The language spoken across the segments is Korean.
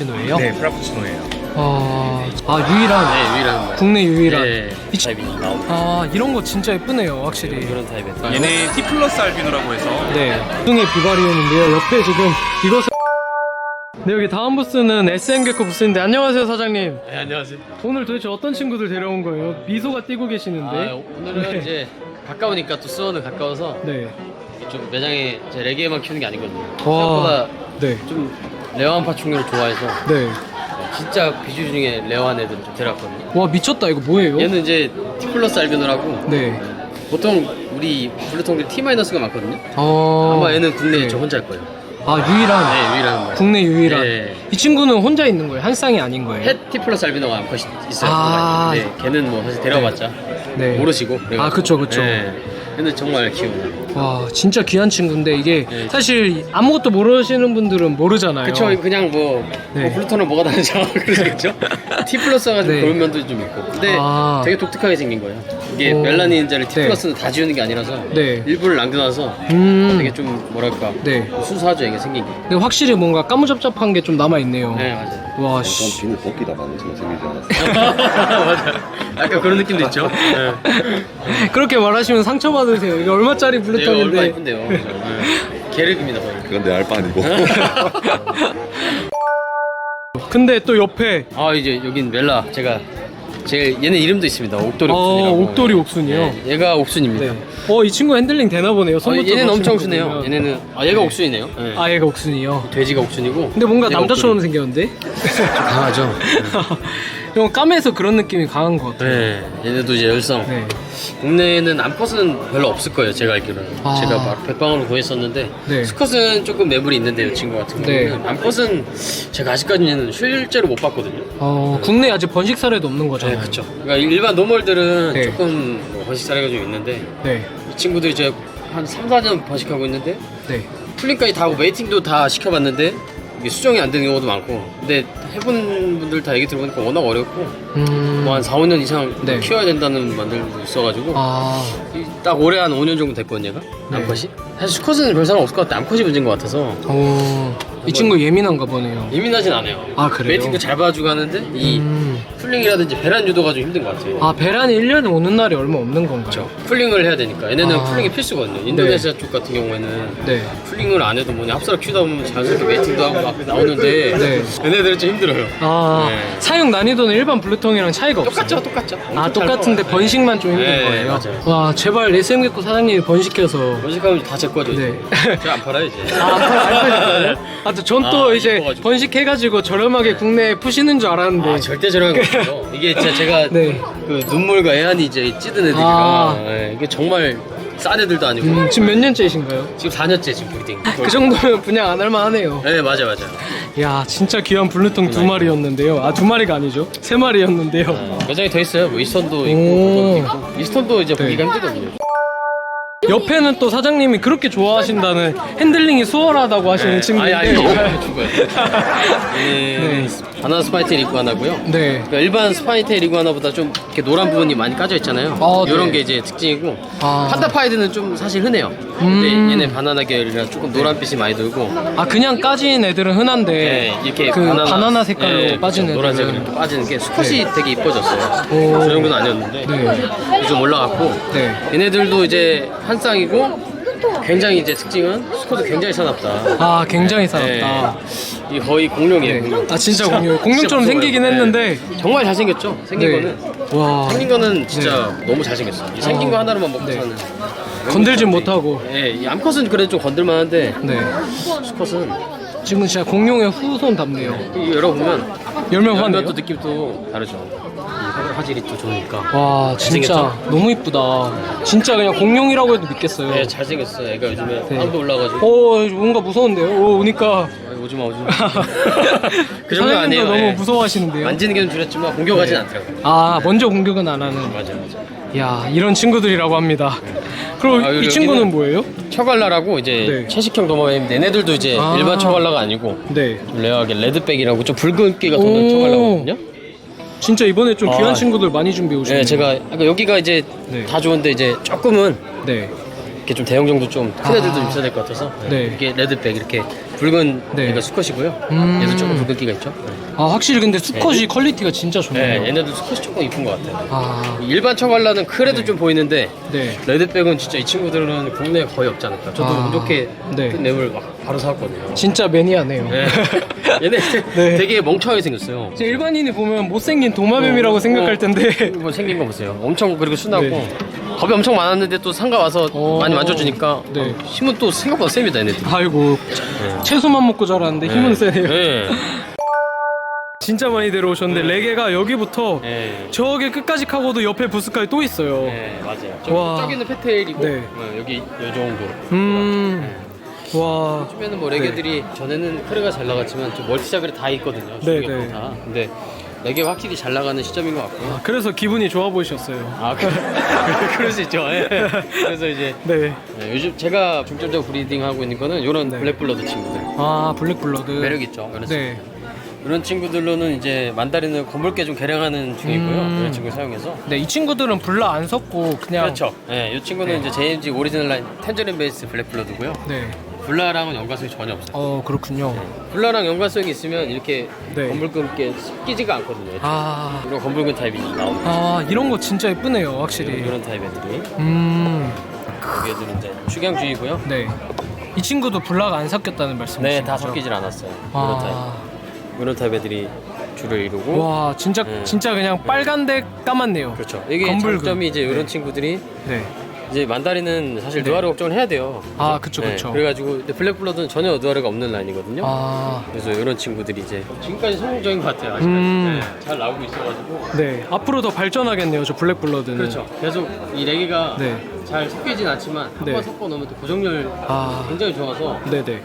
프라푸치노예요? 네, 프라푸치노예요. 유일한. 네, 유일한 거예요. 국내 유일한. 네, 이 타입이 나오고. 이런 거 진짜 예쁘네요, 확실히. 그런 타입에. 얘네 T 플러스 알비노라고 해서 네. 중의 비바리움인데요. 옆에 지금 이것을. 네, 여기 다음 부스는 SM개코 부스인데, 안녕하세요, 사장님. 네, 안녕하세요. 오늘 도대체 어떤 친구들 데려온 거예요? 미소가 띄고 계시는데. 오늘은 네. 이제 가까우니까 또 수원은 가까워서 네. 좀 매장에 제 레게에만 키우는 게 아니거든요. 와. 생각보다 네. 좀 레어한 파충류를 좋아해서 네. 진짜 비주 중에 레어한 애들을 좀 데려왔거든요. 와, 미쳤다. 이거 뭐예요? 얘는 이제 T 플러스 알비노라고. 네. 보통 우리 블루통들이 T 마이너스가 많거든요. 아마 얘는 국내에 네. 저 혼자 할 거예요. 유일한. 네, 유일한 거예요. 국내 유일한. 네. 이 친구는 혼자 있는 거예요? 한 쌍이 아닌 거예요? 펫 T 플러스 알비노가 암컷이 있어요. 네, 걔는 뭐 사실 데려봤자 네. 모르시고. 그쵸. 네. 근데 정말 귀여워요. 와, 진짜 귀한 친구인데 이게 네. 사실 아무것도 모르시는 분들은 모르잖아요. 그쵸, 그냥 네. 블루톤은 뭐가 다르죠? 그러시겠죠? T 플러스가 좀 네. 그런 면도 좀 있고. 근데 되게 독특하게 생긴 거예요. 이게 멜라닌인자를 T 네. 플러스는 다 지우는 게 아니라서 네. 일부를 남겨놔서 되게 좀 뭐랄까 네. 수수하죠, 이게 생긴 게. 근데 확실히 뭔가 까무잡잡한 게 좀 남아있네요. 네, 맞아요. 와, 전 비늘 벗기다 만처럼 생기지 않았어요? 맞아요. 약간 그런 느낌도 있죠? 네. 그렇게 말하시면 상처받으세요. 이게 얼마짜리 얘가 얼마 블루톤인데. 이쁜데요. 그죠? 네. 계륵입니다, 거의. 그건 내 알바 아니고. 근데 또 옆에 이제 여긴 멜라. 제가 얘는 이름도 있습니다. 옥돌이 옥순이라고. 옥돌이 옥순이요? 네, 얘가 옥순입니다. 네. 이 친구 핸들링 되나 보네요. 얘는 엄청 옥순해요. 얘네는 얘가 옥순이네요. 네. 얘가 옥순이요. 돼지가 옥순이고. 근데 뭔가 얘가 남자처럼 생겼는데? 좀 강하죠. 형 까매서 그런 느낌이 강한 것 같아요. 네, 얘네도 이제 열성. 네. 국내에는 암컷은 별로 없을 거예요, 제가 알기로는. 제가 막 백방으로 구했었는데 네. 수컷은 조금 매물이 있는데요, 친구 같은 네. 경우는. 암컷은 제가 아직까지는 실제로 못 봤거든요. 국내에 아직 번식 사례도 없는 네, 거잖아요. 그렇죠. 그러니까 일반 노멀들은 네. 조금 번식 사례가 좀 있는데 네. 이 친구도 이제 한 3, 4년 번식하고 있는데 네. 풀링까지 다 하고 메이팅도 다 시켜봤는데 이게 수정이 안 되는 경우도 많고, 근데 해본 분들 다 얘기 들어보니까 워낙 어렵고 뭐 한 4, 5년 이상 네. 키워야 된다는 분들도 있어가지고 딱 올해 한 5년 정도 됐거든요, 얘가. 네. 암컷이. 사실 수컷은 별 상관 없을 것 같아. 암컷이 문제인 것 같아서. 이 친구 예민한가 보네요. 예민하진 않아요. 그래요? 메이팅도 잘 봐주가는데 이 풀링이라든지 배란 유도가 좀 힘든 것 같아요. 배란이 1년에 오는 날이 얼마 없는 건가요? 그렇죠. 풀링을 해야 되니까 얘네는 풀링이 필수거든요. 인도네시아 쪽 같은 경우에는 네. 풀링을 안 해도 뭐냐 합사를 키우다 보면 자연스럽게 메이팅도 하고 막 나오는데 네. 얘네들은 좀 힘들어요. 네. 사육 난이도는 일반 블루통이랑 차이가 없어요? 똑같죠. 똑같은데 번식만 좀 힘든 네, 거예요? 맞아요. 와, 제발 SM개코 사장님이 번식해서. 번식하면 다 제 거죠. 네. 제가 안 팔아요, 이제. 전 또 이제 이뻐가지고. 번식해가지고 저렴하게 국내에 푸시는 줄 알았는데. 절대 저렴한 거 없어요. 이게 진짜 제가 네. 그 눈물과 애환이 이제 찌든 애들이라 네, 이게 정말 싼 애들도 아니고. 지금 몇 년째이신가요? 지금 4년째 지금 브리딩. 그 정도면 분양 안 할만 하네요. 네, 맞아요. 야, 진짜 귀한 블루통 2마리였는데요. 2마리가 아니죠. 3마리였는데요. 매장에 더 있어요. 뭐 이스턴도 오. 있고 있고. 이스턴도 이제 보기가 힘들거든요. 옆에는 또 사장님이 그렇게 좋아하신다는 핸들링이 수월하다고 하시는 친구인데. 아니 죽어요. 네. 바나나 스파이테일 이구아나고요. 네. 그러니까 일반 스파이테일 이구아나보다 좀 이렇게 노란 부분이 많이 까져 있잖아요. 이런 네. 게 이제 특징이고 판다파이드는 좀 사실 흔해요. 근데 얘네 바나나 계열이라 조금 노란빛이 많이 돌고. 그냥 까진 애들은 흔한데 네, 이렇게 그 바나나 색깔로 빠진 애들은 노란색으로 이렇게 빠지는 게 수컷이 되게 이뻐졌어요. 저 정도는 아니었는데 좀 올라갔고. 네. 얘네들도 이제 한 쌍이고 굉장히 이제 특징은 수컷도 굉장히 사납다. 굉장히 사납다. 이 거의 공룡이에요. 네. 공룡. 진짜 공룡처럼 생기긴 했는데. 정말 잘생겼죠. 생긴 거는. 와. 생긴 거는 진짜 너무 잘생겼어요. 이 생긴 거 하나로만 먹고 사는. 건들진 못하고. 네, 이 암컷은 그래도 좀 건들만한데 수컷은 지금 진짜 공룡의 후손답네요. 열어보면 열면 또 느낌도 다르죠. 이 화질이 또 좋으니까. 와, 진짜 잘생겼죠? 너무 이쁘다. 진짜 그냥 공룡이라고 해도 믿겠어요. 네, 잘생겼어. 애가 요즘에 빵도 올라가지고. 뭔가 무서운데요? 오니까. 오지마. 그 정도 사장님도 아니에요. 너무 예. 무서워하시는데요? 만지는 게 좀 줄였지만 공격하진 않더라고요. 먼저 공격은 안 하는. 맞아요. 야, 이런 친구들이라고 합니다. 그럼 이 여기는 친구는 뭐예요? 처갈라라고 이제 채식형 도마뱀인데 얘네들도 이제 일반 처갈라가 아니고 네. 좀 레어하게 레드백이라고 좀 붉은기가 도는 처갈라거든요. 진짜 이번에 좀 귀한 친구들 많이 준비해 오셨네요. 네, 제가 여기가 이제 다 좋은데 이제 조금은 이렇게 좀 대형 정도 좀 큰 애들도 있어야 될 것 같아서 이게 레드백 이렇게 붉은 네. 얘가 수컷이고요. 얘도 조금 붉은기가 있죠. 아 확실히 근데 수컷이 퀄리티가 진짜 좋네요. 네, 얘네도 수컷이 조금 이쁜 것 같아요. 아, 일반 처갈라는 그래도 네. 좀 보이는데 네. 레드백은 진짜 이 친구들은 국내에 거의 없지 않을까. 저도 아, 운 좋게 네. 큰 랩을 막 바로 사왔거든요. 진짜 매니아네요. 네. 얘네 네. 되게 멍청하게 생겼어요. 이제 일반인이 보면 못생긴 도마뱀이라고 생각할 텐데. 뭐 생긴 거 보세요. 엄청 그리고 순하고 네. 겁이 엄청 많았는데 또 상가 와서 많이 만져주니까 네. 힘은 또 생각보다 셉니다 얘네들. 아이고 채소만 먹고 자랐는데 힘은 세네요. 네. 진짜 많이 데려오셨는데 레게가 여기부터 네. 저기 끝까지 가고도 옆에 부스까지 또 있어요. 네, 맞아요. 와. 저기는 페테일이고 네. 여기 요 정도. 와. 요즘에는 뭐 레게들이 전에는 크레가 잘 나갔지만 좀 멀티작을 다 있거든요. 네, 중국에 네. 다. 근데 레게가 확실히 잘 나가는 시점인 것 같고요. 그래서 기분이 좋아 보이셨어요. 아, 그럴 수 있죠. 예. 그래서 이제 네. 요즘 제가 중점적으로 브리딩 하고 있는 거는 이런 네. 블랙블러드 친구들. 아 블랙블러드. 매력 있죠. 이런 네. 이런 친구들로는 이제 만다린을 검붉게 좀 개량하는 중이고요. 이런 친구 사용해서. 네, 이 친구들은 블라 안 섞고 그냥. 그렇죠. 네, 이 친구는 네. 이제 JMG 오리지널 라인 텐저린 베이스 블랙블러드고요. 네. 블라랑은 연관성이 전혀 없어요. 그렇군요. 블라랑 연관성이 있으면 이렇게 네. 검붉게 섞이지가 않거든요. 아. 이런 검붉은 타입이 나옵니다. 아 이런 거 진짜 예쁘네요, 확실히. 이런 타입 애들이. 여기 애들은 이제 축양주의고요. 네. 이 친구도 블라가 안 섞였다는 말씀이시죠? 네, 다 섞이질 않았어요. 이런 타입. 이런 타입 애들이 주를 이루고. 와, 진짜 진짜 그냥 빨간데 까맣네요. 그렇죠. 이게 검붉은. 장점이 이제 이런 네. 친구들이 네. 이제 만다린은 사실 네. 누아르 걱정을 해야 돼요. 아, 그쵸, 그쵸. 그래가지고 근데 블랙블러드는 전혀 누아르가 없는 라인이거든요. 아. 그래서 이런 친구들이 이제 지금까지 성공적인 것 같아요. 아직까지. 네, 잘 나오고 있어가지고. 네. 앞으로 더 발전하겠네요, 저 블랙블러드는. 그렇죠. 계속 이 레게가 네. 잘 섞이진 않지만 네. 한번 섞어 놓으면 또 고정률 아. 굉장히 좋아서. 네네.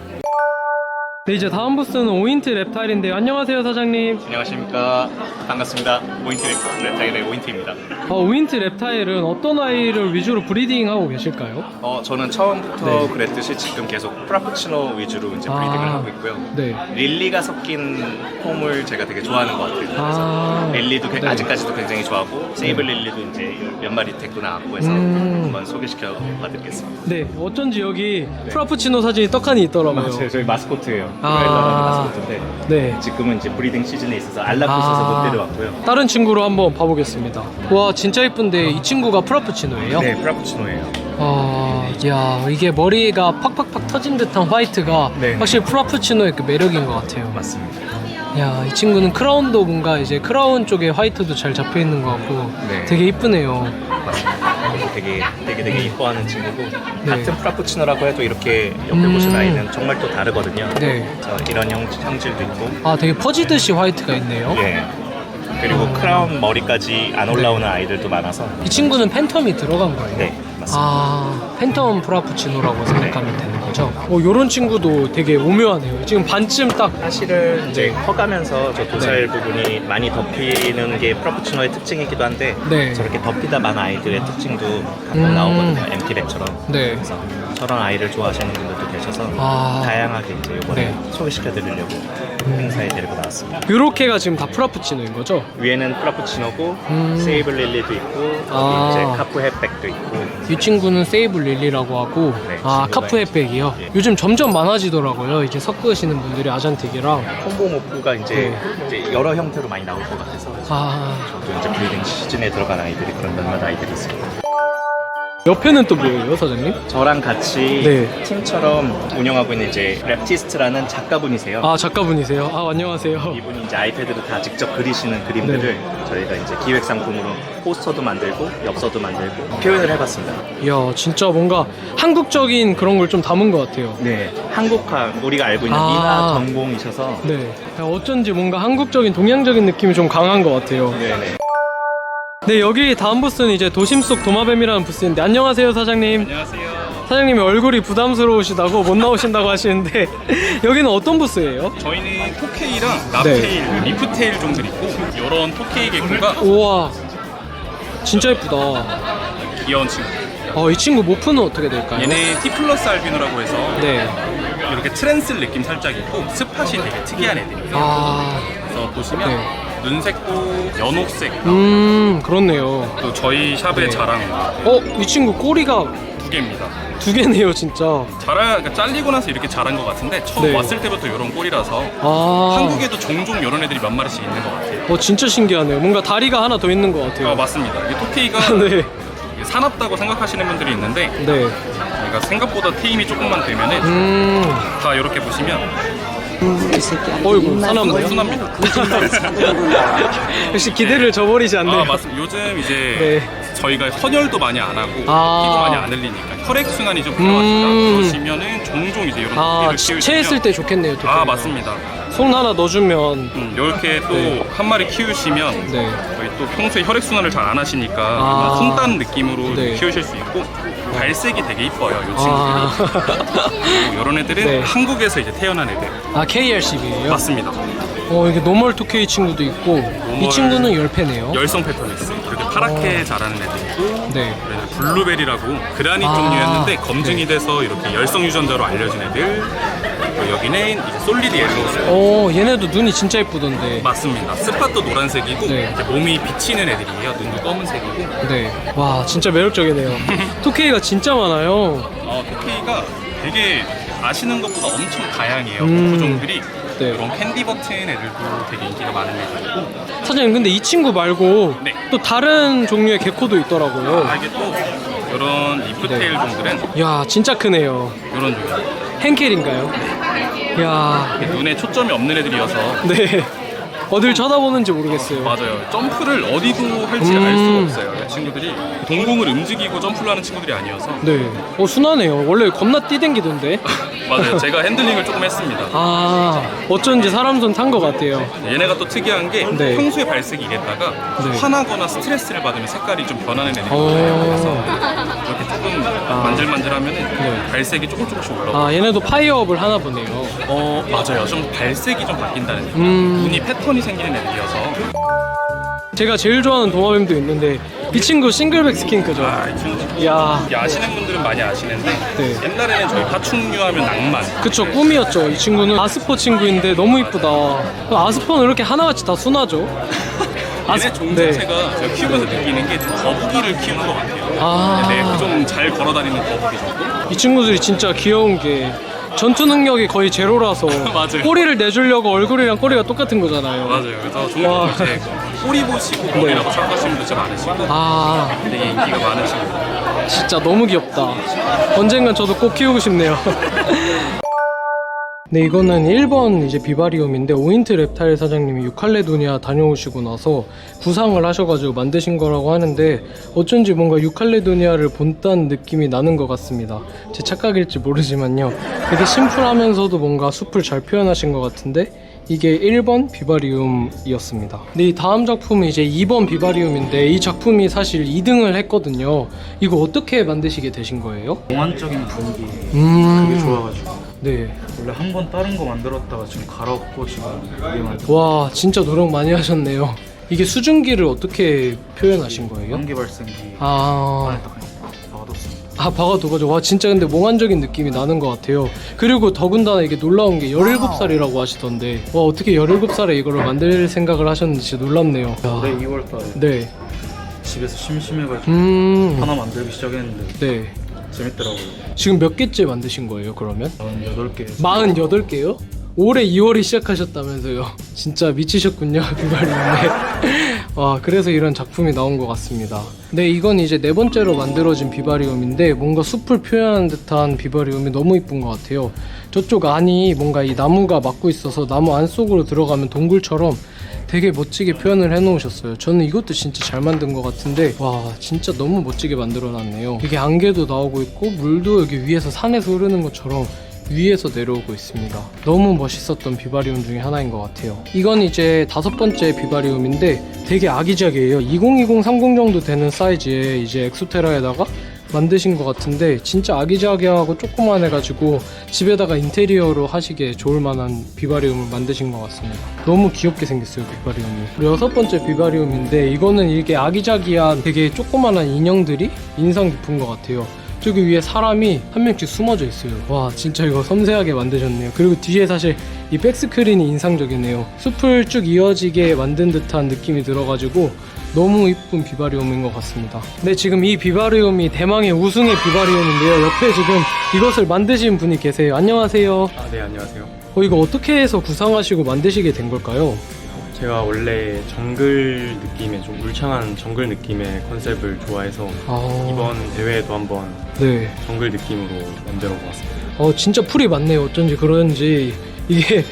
네, 이제 다음 부스는 오인트 랩타일인데요. 안녕하세요, 사장님. 안녕하십니까. 반갑습니다. 오인트 랩타일의 오인트입니다. 오인트 랩타일은 어떤 아이를 위주로 브리딩하고 계실까요? 저는 처음부터 네. 그랬듯이 지금 계속 프라푸치노 위주로 이제 아. 브리딩을 하고 있고요. 네. 릴리가 섞인 폼을 제가 되게 좋아하는 것 같아요. 그래서 릴리도 네. 아직까지도 굉장히 좋아하고 세이블 릴리도 이제 몇 마리 데리고 나왔고 해서 한번 소개시켜 봐드리겠습니다. 네, 어쩐지 여기 프라푸치노 사진이 떡하니 있더라고요. 맞아요. 저희 마스코트예요. 아. 프라일러라는 마스코트인데 네. 지금은 이제 브리딩 시즌에 있어서 안락고 있어서 못 데려왔고요. 다른 친구로 한번 봐보겠습니다. 와, 진짜 예쁜데 이 친구가 프라푸치노예요? 네, 프라푸치노예요. 야, 이게 머리가 팍팍팍 터진 듯한 화이트가 네. 확실히 프라푸치노의 그 매력인 것 같아요. 맞습니다. 야, 이 친구는 크라운도 뭔가 이제 크라운 쪽에 화이트도 잘 잡혀 있는 것 같고 네. 되게 이쁘네요. 되게 이뻐하는 친구고 네. 같은 프라푸치노라고 해도 이렇게 옆에 보신 아이는 정말 또 다르거든요. 네. 그래서 이런 형질도 있고 아, 되게 퍼지듯이 화이트가 있네요. 예. 그리고 크라운 머리까지 안 올라오는 아이들도 많아서 이 친구는 팬텀이 들어간 거예요? 네, 맞습니다. 아, 팬텀 프라푸치노라고 생각하면 되는 거죠? 요런 친구도 되게 오묘하네요. 지금 반쯤 딱. 사실은 이제 커가면서 저 도살 부분이 많이 덮이는 게 프라푸치노의 특징이기도 한데 네. 저렇게 덮이다 만 아이들의 특징도 가끔 나오거든요. MT백처럼. 네. 그래서 저런 아이를 좋아하시는 분들도 계셔서 아. 다양하게 이제 이번에 네. 소개시켜드리려고 행사에 데리고 나왔습니다. 요렇게가 지금 다 프라푸치노인 거죠? 위에는 프라푸치노고 세이블 릴리도 있고 아. 이제 카프 햇백도 있고 이 친구는 세이블 릴리라고 하고 네, 아, 친구가 카프 햇백이요? 예. 요즘 점점 많아지더라고요. 이제 섞으시는 분들이 아잔틱이랑. 콤보 모프가 이제 여러 형태로 많이 나올 것 같아서 아, 저도 이제 브리딩 시즌에 들어간 아이들이 그런 몇몇 아이들이 있습니다. 옆에는 또 뭐예요, 사장님? 저랑 같이 네. 팀처럼 운영하고 있는 이제 랩티스트라는 작가분이세요. 아, 작가분이세요? 아, 안녕하세요. 이분이 이제 아이패드로 다 직접 그리시는 그림들을 저희가 이제 기획 상품으로 포스터도 만들고 엽서도 만들고 표현을 해봤습니다. 이야, 진짜 뭔가 한국적인 그런 걸 좀 담은 것 같아요. 네, 한국화 우리가 알고 있는 아. 인화 전공이셔서 네. 야, 어쩐지 뭔가 한국적인, 동양적인 느낌이 좀 강한 것 같아요. 네네. 네, 여기 다음 부스는 이제 도심 속 도마뱀이라는 부스인데 안녕하세요, 사장님. 안녕하세요. 사장님이 얼굴이 부담스러우시다고 못 나오신다고 하시는데 여기는 어떤 부스예요? 저희는 토케이랑 납테일, 리프테일 종들 있고 이런 토케이 개코가 우와, 진짜 예쁘다. 귀여운 친구. 이 친구 모프는 어떻게 될까요? 얘네 T 플러스 알비노라고 해서 네. 이렇게 트랜슬 느낌 살짝 있고 스팟이 되게 특이한 애들이에요. 아, 그래서 보시면 네. 눈색도 연옥색 그렇네요. 또 저희 샵의 네. 자랑 이 친구 꼬리가 2개입니다. 2개네요 진짜. 그러니까 잘리고 나서 이렇게 자란 것 같은데 처음 네. 왔을 때부터 이런 꼬리라서 아, 한국에도 종종 이런 애들이 몇 마리씩 있는 것 같아요. 진짜 신기하네요. 뭔가 다리가 하나 더 있는 것 같아요. 맞습니다. 이게 토케이가 네. 사납다고 생각하시는 분들이 있는데 네. 저희가 생각보다 테임이 조금만 되면은 다 이렇게 보시면 어이구 사납네요. 순합니다. 역시 기대를 저버리지 않네요. 맞습니다. 요즘 이제 네. 저희가 헌혈도 많이 안 하고 피도 아. 많이 안 흘리니까 혈액 순환이 좀 필요하시다 그러시면은 종종 이제 이런 토끼를 키우시면 체했을 때 좋겠네요. 토끼가. 맞습니다. 손 하나 넣어주면 이렇게 또 네. 한 마리 키우시면 네. 저희 또 평소에 혈액 순환을 잘 안 하시니까 아. 손단 느낌으로 네. 키우실 수 있고 발색이 되게 이뻐요. 이 친구들이. 아, 이런 애들은 네. 한국에서 이제 태어난 애들. KRCB예요? 맞습니다. 이게 노멀 2K 친구도 있고 이 친구는 열패네요. 열성 패턴이스. 이렇게 파랗게 자라는 애들 있고 네. 그래서 블루베리라고 그라닛 종류였는데 검증이 돼서 이렇게 열성 유전자로 알려진 애들. 그리고 여기는 이제 솔리드 옐로우. 얘네도 눈이 진짜 예쁘던데. 맞습니다. 스팟도 노란색이고 네. 이렇게 몸이 비치는 애들이에요. 눈도 검은색이고. 네. 와 진짜 매력적이네요. 2K가 진짜 많아요. 토끼가 되게 아시는 것보다 엄청 다양해요. 고종들이 네. 이런 캔디 버튼 애들도 되게 인기가 많은 애들이고. 사장님 근데 이 친구 말고 네. 또 다른 종류의 개코도 있더라고요. 이게 또 이런 리프테일 종들은 야 진짜 크네요. 이런 종류. henkel인가요? 야 눈에 초점이 없는 애들이어서 네. 어딜 쳐다보는지 모르겠어요. 맞아요. 점프를 어디도 할지 알 수가 없어요. 이 친구들이 동공을 움직이고 점프를 하는 친구들이 아니어서. 네. 순하네요. 원래 겁나 뛰댕기던데. 맞아요. 제가 핸들링을 조금 했습니다. 어쩐지 사람 손 탄 것 같아요. 얘네가 또 특이한 게 네. 평소에 발색이 이랬다가 네. 화나거나 스트레스를 받으면 색깔이 좀 변하는 애들이거든요. 그래서 이렇게 조금 만질만질하면 네. 발색이 조금씩 올라오고. 얘네도 파이어업을 하나 보네요. 맞아요. 좀 발색이 좀 바뀐다는 느낌. 눈이 패턴이 생기는 애들이어서. 제가 제일 좋아하는 도마뱀도 있는데 이 친구 싱글백 스킨크죠. 이 친구 이야. 이게 아시는 분들은 많이 아시는데 네. 옛날에는 저희 파충류 하면 낭만. 그쵸, 꿈이었죠. 이 친구는 아스퍼 친구인데 너무 이쁘다. 아스퍼는 이렇게 하나같이 다 순하죠. 얘네 종 네. 자체가 제가 키우면서 느끼는 게 거북이를 키우는 것 같아요. 네, 좀 잘 걸어다니는 거북이 정도? 이 친구들이 진짜 귀여운 게 전투 능력이 거의 제로라서 맞아요. 꼬리를 내주려고 얼굴이랑 꼬리가 똑같은 거잖아요. 맞아요. 그래서 종종 이제 꼬리 보시고 머리라고 생각하시는 분들 좀 많으시고 되게 인기가 많은 친구들. 진짜 너무 귀엽다. 언젠간 저도 꼭 키우고 싶네요. 네, 이거는 1번 이제 비바리움인데 오인트 랩타일 사장님이 유칼레도니아 다녀오시고 나서 구상을 하셔가지고 만드신 거라고 하는데 어쩐지 뭔가 유칼레도니아를 본딴 느낌이 나는 것 같습니다. 제 착각일지 모르지만요. 되게 심플하면서도 뭔가 숲을 잘 표현하신 것 같은데 이게 1번 비바리움이었습니다. 네, 이 다음 작품은 이제 2번 비바리움인데 이 작품이 사실 2등을 했거든요. 이거 어떻게 만드시게 되신 거예요? 몽환적인 분위기 그게 좋아가지고 네. 원래 한 번 다른 거 만들었다가 지금 갈아엎고 지금 이게 와 진짜 노력 많이 하셨네요. 이게 수증기를 어떻게 표현하신 거예요? 연기 발생기 아, 안에다 그냥 박아뒀습니다. 박아두가지고 와 진짜 근데 몽환적인 느낌이 나는 것 같아요. 그리고 더군다나 이게 놀라운 게 17살이라고 하시던데 와 어떻게 17살에 이거를 만들 생각을 하셨는지 진짜 놀랍네요. 올해 2월달에 네. 집에서 심심해가지고 하나 만들기 시작했는데 네. 재밌더라고요. 지금 몇 개째 만드신 거예요 그러면? 8개 48개요? 올해 2월에 시작하셨다면서요. 진짜 미치셨군요 비바리움에. 와 그래서 이런 작품이 나온 것 같습니다. 네, 이건 이제 4번째로 만들어진 비바리움인데 뭔가 숲을 표현하는 듯한 비바리움이 너무 이쁜 것 같아요. 저쪽 안이 뭔가 이 나무가 막고 있어서 나무 안 속으로 들어가면 동굴처럼 되게 멋지게 표현을 해놓으셨어요. 저는 이것도 진짜 잘 만든 것 같은데 와 진짜 너무 멋지게 만들어놨네요. 이게 안개도 나오고 있고 물도 여기 위에서 산에서 흐르는 것처럼 위에서 내려오고 있습니다. 너무 멋있었던 비바리움 중에 하나인 것 같아요. 이건 이제 5번째 비바리움인데 되게 아기자기해요. 2020-30 정도 되는 사이즈의 이제 엑소테라에다가 만드신 것 같은데 진짜 아기자기하고 조그만해가지고 집에다가 인테리어로 하시기에 좋을 만한 비바리움을 만드신 것 같습니다. 너무 귀엽게 생겼어요 비바리움이. 그리고 6번째 비바리움인데 이거는 이게 아기자기한 되게 조그만한 인형들이 인상 깊은 것 같아요. 저기 위에 사람이 한 명씩 숨어져 있어요. 와 진짜 이거 섬세하게 만드셨네요. 그리고 뒤에 사실 이 백스크린이 인상적이네요. 숲을 쭉 이어지게 만든 듯한 느낌이 들어가지고 너무 이쁜 비바리움인 것 같습니다. 네, 지금 이 비바리움이 대망의 우승의 비바리움인데요. 옆에 지금 이것을 만드신 분이 계세요. 안녕하세요. 네, 안녕하세요. 이거 어떻게 해서 구상하시고 만드시게 된 걸까요? 제가 원래 정글 느낌의 좀 울창한 정글 느낌의 컨셉을 좋아해서 이번 대회에도 한번 네. 정글 느낌으로 만들어 보았습니다. 진짜 풀이 많네요. 어쩐지 그런지 이게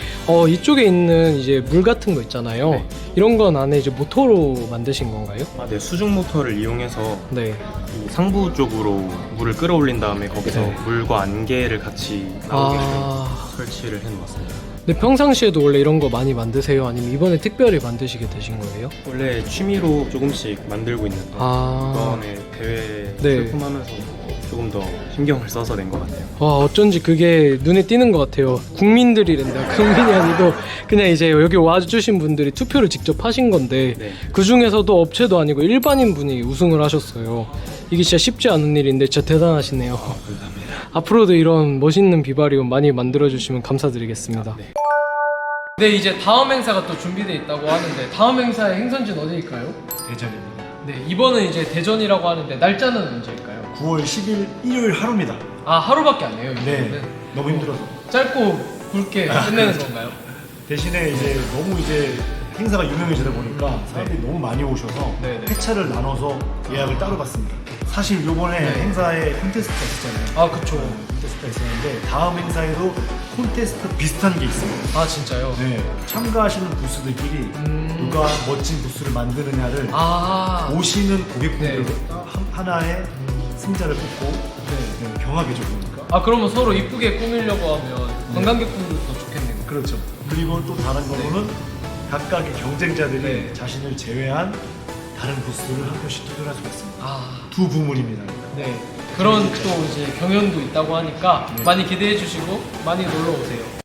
이쪽에 있는 이제 물 같은 거 있잖아요. 네. 이런 건 안에 이제 모터로 만드신 건가요? 네, 수중 모터를 이용해서 네. 이 상부 쪽으로 물을 끌어올린 다음에 거기서 네. 물과 안개를 같이 나오게끔 설치를 해놓았습니다. 근데 평상시에도 원래 이런 거 많이 만드세요? 아니면 이번에 특별히 만드시게 되신 거예요? 원래 취미로 조금씩 만들고 있는데 이번에 대회 네. 출품하면서 조금 더 신경을 써서 낸 것 같아요. 와 어쩐지 그게 눈에 띄는 것 같아요. 국민들이란다. 국민이 아니고 그냥 이제 여기 와주신 분들이 투표를 직접 하신 건데 네. 그 중에서도 업체도 아니고 일반인 분이 우승을 하셨어요. 이게 진짜 쉽지 않은 일인데 진짜 대단하시네요. 감사합니다. 앞으로도 이런 멋있는 비바리움 많이 만들어주시면 감사드리겠습니다. 네, 이제 다음 행사가 또 준비되어 있다고 하는데 다음 행사의 행선지는 어디일까요? 대전입니다. 네, 이번은 이제 대전이라고 하는데 날짜는 언제일까요? 9월 10일 일요일 하루입니다. 아, 하루밖에 안 해요. 네, 이거는. 너무 힘들어서. 짧고 굵게 끝내는 건가요? 대신에 이제 너무 이제 행사가 유명해지다 보니까 사람들이 너무 많이 오셔서 네, 네. 회차를 나눠서 예약을 따로 받습니다. 사실 요번에 네. 행사에 콘테스트가 있었잖아요. 아, 그쵸. 콘테스트가 있었는데 다음 행사에도 콘테스트 비슷한 게 있어요. 아, 진짜요? 네, 참가하시는 부스들끼리 누가 멋진 부스를 만드느냐를 오시는 고객분들 네. 하나의 승자를 뽑고 네, 경합이죠, 그러니까. 아, 그러면 서로 이쁘게 꾸미려고 하면 관광객분들도 좋겠네요. 그렇죠. 그리고 또 다른 거로는 각각의 경쟁자들이 네. 자신을 제외한 다른 부스를 한 번씩 투표할 수가 있습니다. 아, 두 부문입니다. 네. 그런 또 이제 경연도 있다고 하니까 많이 기대해 주시고 많이 놀러 오세요.